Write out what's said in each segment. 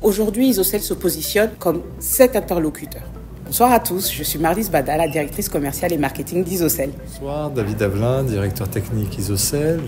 Aujourd'hui, Isocel se positionne comme cet interlocuteur. Bonsoir à tous, je suis Marlise Bada, la directrice commerciale et marketing d'Isocel. Bonsoir, David Avelin, directeur technique Isocel.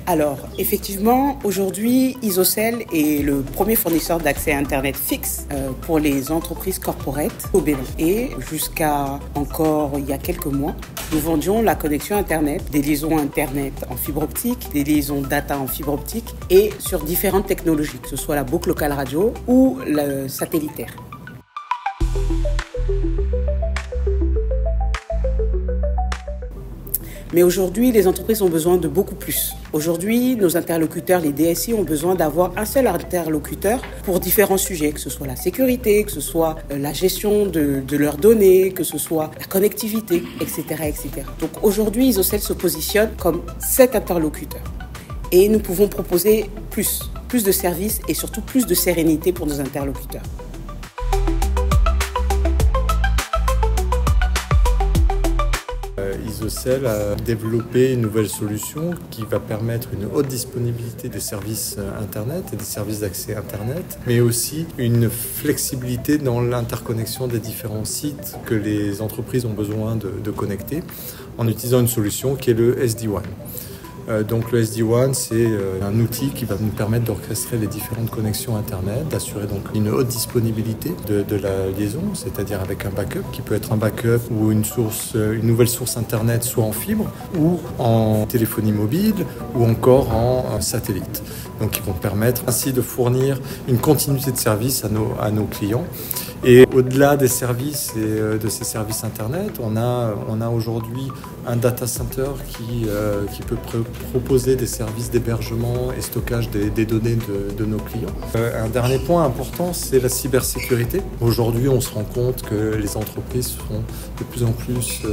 Alors, effectivement, aujourd'hui, Isocel est le premier fournisseur d'accès Internet fixe pour les entreprises corporates au Bénin. Et jusqu'à encore il y a quelques mois, nous vendions la connexion Internet, des liaisons Internet en fibre optique, des liaisons data en fibre optique et sur différentes technologies, que ce soit la boucle locale radio ou le satellitaire. Mais aujourd'hui, les entreprises ont besoin de beaucoup plus. Aujourd'hui, nos interlocuteurs, les DSI, ont besoin d'avoir un seul interlocuteur pour différents sujets, que ce soit la sécurité, que ce soit la gestion de leurs données, que ce soit la connectivité, etc., etc. Donc aujourd'hui, Isocel se positionne comme cet interlocuteur. Et nous pouvons proposer plus de services et surtout plus de sérénité pour nos interlocuteurs. Isocel a développé une nouvelle solution qui va permettre une haute disponibilité des services Internet et des services d'accès Internet, mais aussi une flexibilité dans l'interconnexion des différents sites que les entreprises ont besoin de connecter en utilisant une solution qui est le SD-WAN. Donc le SD-WAN, c'est un outil qui va nous permettre d'orchestrer les différentes connexions Internet, d'assurer donc une haute disponibilité de la liaison, c'est-à-dire avec un backup qui peut être un backup ou une nouvelle source Internet, soit en fibre ou en téléphonie mobile ou encore en satellite. Donc ils vont permettre ainsi de fournir une continuité de service à nos clients. Et au-delà des services et de ces services Internet, on a aujourd'hui un data center qui peut proposer des services d'hébergement et stockage des données de nos clients. Un dernier point important, c'est la cybersécurité. Aujourd'hui, on se rend compte que les entreprises sont de plus en plus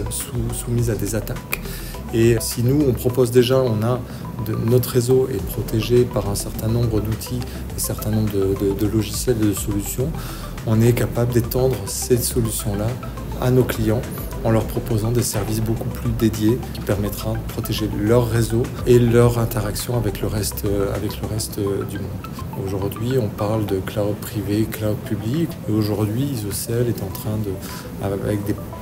soumises à des attaques. Et si nous, on propose déjà, notre réseau est protégé par un certain nombre d'outils, un certain nombre de logiciels et de solutions, on est capable d'étendre ces solutions-là à nos clients en leur proposant des services beaucoup plus dédiés qui permettra de protéger leur réseau et leur interaction avec le reste du monde. Aujourd'hui, on parle de cloud privé, cloud public. Et aujourd'hui, Isocel est en train avec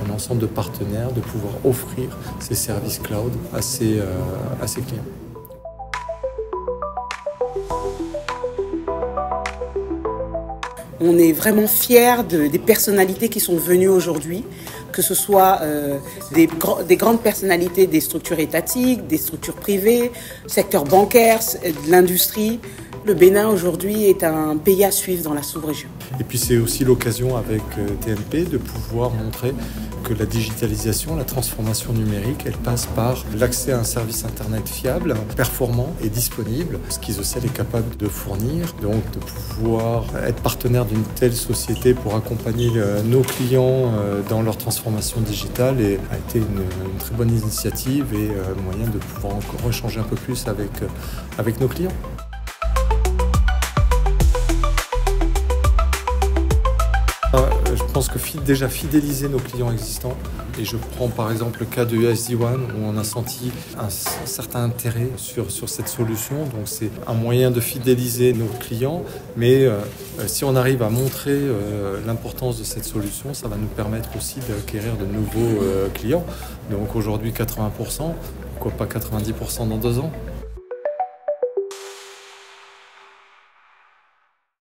un ensemble de partenaires, de pouvoir offrir ces services cloud à ses clients. On est vraiment fiers des personnalités qui sont venues aujourd'hui, que ce soit des grandes personnalités des structures étatiques, des structures privées, secteur bancaire, de l'industrie. Le Bénin aujourd'hui est un pays à suivre dans la sous-région. Et puis c'est aussi l'occasion avec TNP de pouvoir montrer que la digitalisation, la transformation numérique, elle passe par l'accès à un service Internet fiable, performant et disponible, ce qu'Isocel est capable de fournir. Donc de pouvoir être partenaire d'une telle société pour accompagner nos clients dans leur transformation digitale a été une très bonne initiative et moyen de pouvoir encore échanger un peu plus avec nos clients. Je pense que déjà fidéliser nos clients existants, et je prends par exemple le cas de SD-WAN où on a senti un certain intérêt sur cette solution, donc c'est un moyen de fidéliser nos clients, mais si on arrive à montrer l'importance de cette solution, ça va nous permettre aussi d'acquérir de nouveaux clients. Donc aujourd'hui 80%, pourquoi pas 90% dans 2 ans.